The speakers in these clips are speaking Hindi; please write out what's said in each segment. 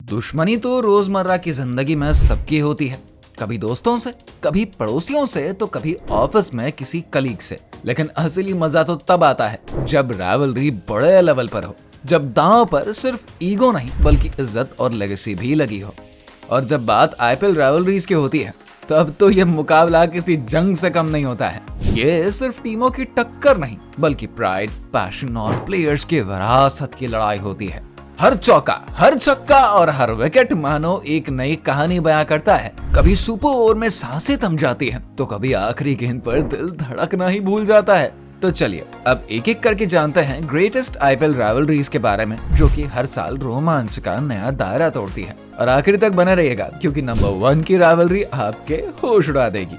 दुश्मनी तो रोजमर्रा की जिंदगी में सबकी होती है, कभी दोस्तों से, कभी पड़ोसियों से, तो कभी ऑफिस में किसी कलीग से। लेकिन असली मजा तो तब आता है जब राइवलरी बड़े लेवल पर हो, जब दांव पर सिर्फ ईगो नहीं बल्कि इज्जत और लेगेसी भी लगी हो। और जब बात आईपीएल राइवलरीज की होती है तब तो ये मुकाबला किसी जंग से कम नहीं होता है। ये सिर्फ टीमों की टक्कर नहीं बल्कि प्राइड, पैशन और प्लेयर्स की विरासत की लड़ाई होती है। हर चौका, हर छक्का और हर विकेट मानो एक नई कहानी बयां करता है। कभी सुपर ओवर में सांसें थम जाती हैं, तो कभी आखिरी गेंद पर दिल धड़कना ही भूल जाता है। तो चलिए अब एक एक करके जानते हैं ग्रेटेस्ट आईपीएल राइवलरीज के बारे में, जो कि हर साल रोमांच का नया दायरा तोड़ती है। और आखिर तक बने रहिएगा क्योंकि नंबर 1 की राइवलरी आपके होश उड़ा देगी।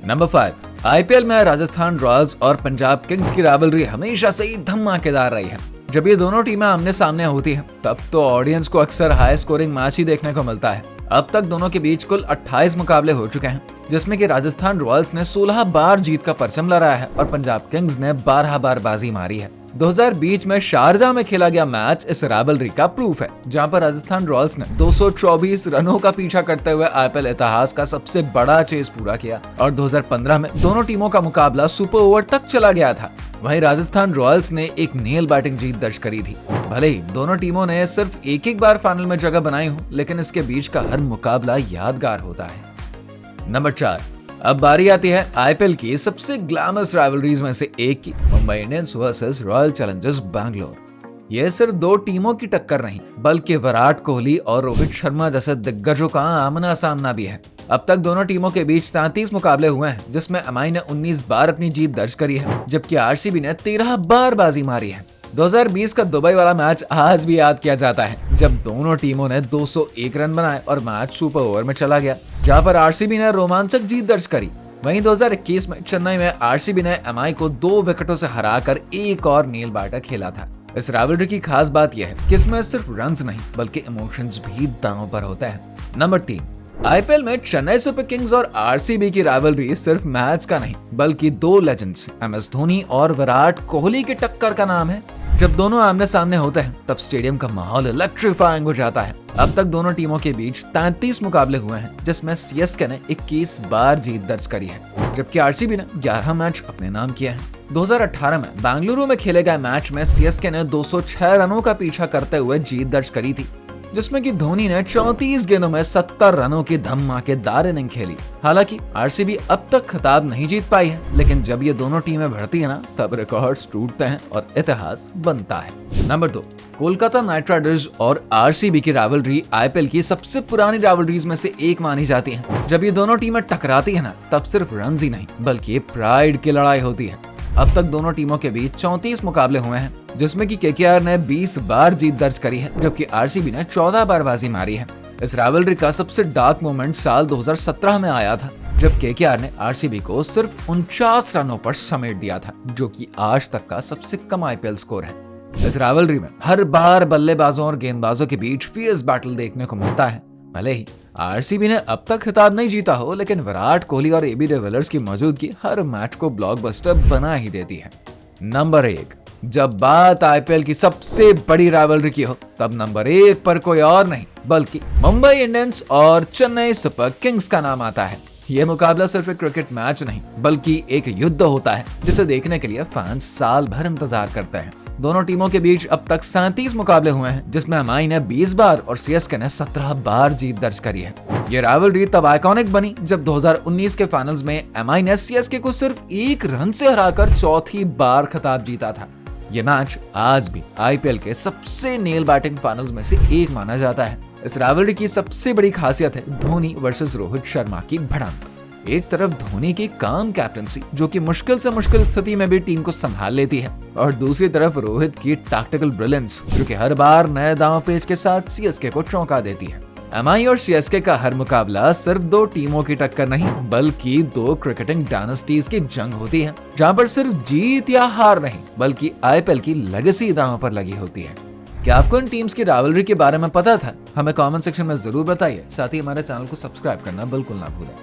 नंबर 5, आईपीएल में राजस्थान रॉयल्स और पंजाब किंग्स की राइवलरी हमेशा से ही धमाकेदार रही है। जब ये दोनों टीमें आमने सामने होती हैं, तब तो ऑडियंस को अक्सर हाई स्कोरिंग मैच ही देखने को मिलता है। अब तक दोनों के बीच कुल 28 मुकाबले हो चुके हैं, जिसमें कि राजस्थान रॉयल्स ने 16 बार जीत का परचम लहराया है और पंजाब किंग्स ने 12 बार बाजी मारी है। 2020 में शारजाह में खेला गया मैच इस राइवलरी का प्रूफ है, जहां पर राजस्थान रॉयल्स ने 224 रनों का पीछा करते हुए आईपीएल इतिहास का सबसे बड़ा चेज पूरा किया। और 2015 में दोनों टीमों का मुकाबला सुपर ओवर तक चला गया था। वहीं राजस्थान रॉयल्स ने एक नेल बैटिंग जीत दर्ज करी थी। भले ही दोनों टीमों ने सिर्फ एक बार फाइनल में जगह बनाई हो, लेकिन इसके बीच का हर मुकाबला यादगार होता है। नंबर 4, अब बारी आती है आईपीएल की सबसे ग्लैमरस राइवलरीज में से एक की, Mumbai Indians versus royal Challengers Bangalore. यह सिर्फ दो टीमों की टक्कर नहीं बल्कि विराट कोहली और रोहित शर्मा जैसे दिग्गजों का आमना सामना भी है। अब तक दोनों टीमों के बीच 37 मुकाबले हुए हैं, जिसमें एमआई ने 19 बार अपनी जीत दर्ज करी है, जबकि आरसीबी ने 13 बार बाजी मारी है। 2020 का दुबई वाला मैच आज भी याद किया जाता है, जब दोनों टीमों ने 201 रन बनाए और मैच सुपर ओवर में चला गया, जहां पर आरसीबी ने रोमांचक जीत दर्ज करी। वहीं 2021 में चेन्नई में आरसीबी ने एमआई को 2 विकेटों से हराकर एक और नील बैटर खेला था। इस राइवलरी की खास बात यह है कि इसमें सिर्फ रन्स नहीं बल्कि इमोशंस भी दांव पर होते हैं। नंबर 3, आईपीएल में चेन्नई सुपर किंग्स और आरसीबी की राइवलरी सिर्फ मैच का नहीं बल्कि दो लेजेंड्स एमएस धोनी और विराट कोहली की टक्कर का नाम है। जब दोनों आमने सामने होते हैं तब स्टेडियम का माहौल इलेक्ट्रीफाइंग हो जाता है। अब तक दोनों टीमों के बीच 33 मुकाबले हुए हैं, जिसमें सीएसके ने 21 बार जीत दर्ज करी है, जबकि आरसीबी ने 11 मैच अपने नाम किए हैं। 2018 में बेंगलुरु में खेले गए मैच में सीएसके ने 206 रनों का पीछा करते हुए जीत दर्ज करी थी, जिसमें कि धोनी ने 34 गेंदों में 70 रनों की धमाकेदार इनिंग खेली। हालांकि आरसीबी अब तक खिताब नहीं जीत पाई है, लेकिन जब ये दोनों टीमें भिड़ती है ना, तब रिकॉर्ड्स टूटते हैं और इतिहास बनता है। नंबर 2, कोलकाता नाइट राइडर्स और आरसीबी की राइवलरी आईपीएल की सबसे पुरानी राइवलरीज में से एक मानी जाती है। जब ये दोनों टीमें टकराती है ना, तब सिर्फ रन्स ही नहीं बल्कि प्राइड की लड़ाई होती है। अब तक दोनों टीमों के बीच 34 मुकाबले हुए हैं, जिसमें कि केकेआर ने 20 बार जीत दर्ज करी है, जबकि आरसीबी ने 14 बार बाजी मारी है। इस राइवलरी का सबसे डार्क मोमेंट साल 2017 में आया था, जब केकेआर ने आरसीबी को सिर्फ 49 रनों पर समेट दिया था, जो कि आज तक का सबसे कम आईपीएल स्कोर है। इस राइवलरी में हर बार बल्लेबाजों और गेंदबाजों के बीच फियर्स बैटल देखने को मिलता है। भले ही आरसीबी ने अब तक खिताब नहीं जीता हो, लेकिन विराट कोहली और एबी डिविलियर्स की मौजूदगी हर मैच को ब्लॉकबस्टर बना ही देती है। नंबर 1, जब बात आईपीएल की सबसे बड़ी राइवलरी की हो, तब नंबर 1 पर कोई और नहीं बल्कि मुंबई इंडियंस और चेन्नई सुपर किंग्स का नाम आता है। यह मुकाबला सिर्फ एक क्रिकेट मैच नहीं बल्कि एक युद्ध होता है, जिसे देखने के लिए फैंस साल भर इंतजार करते हैं। दोनों टीमों के बीच अब तक 37 मुकाबले हुए हैं, जिसमें एमआई ने 20 बार और सीएसके ने 17 बार जीत दर्ज करी है। ये राइवलरी तब आइकॉनिक बनी जब 2019 के फाइनल्स में एमआई ने सीएसके को सिर्फ 1 रन से हराकर चौथी बार खिताब जीता था। ये मैच आज भी आईपीएल के सबसे नेल बैटिंग फाइनल्स में से एक माना जाता है। इस राइवलरी की सबसे बड़ी खासियत है धोनी वर्सेस रोहित शर्मा की भिड़ंत। एक तरफ धोनी की काम कैप्टनसी, जो कि मुश्किल से मुश्किल स्थिति में भी टीम को संभाल लेती है, और दूसरी तरफ रोहित की टैक्टिकल ब्रिलियंस, जो कि हर बार नए दांव पेच के साथ सीएसके को चौंका देती है। एमआई और सीएसके का हर मुकाबला सिर्फ दो टीमों की टक्कर नहीं बल्कि दो क्रिकेटिंग डायनेस्टीज की जंग होती है, जहां पर सिर्फ जीत या हार नहीं बल्कि आईपीएल की लेगेसी दांव पर लगी होती है। क्या आपको इन टीम्स की राइवलरी के बारे में पता था? हमें कमेंट सेक्शन में जरूर बताइए। साथ ही हमारे चैनल को सब्सक्राइब करना बिल्कुल ना भूलें।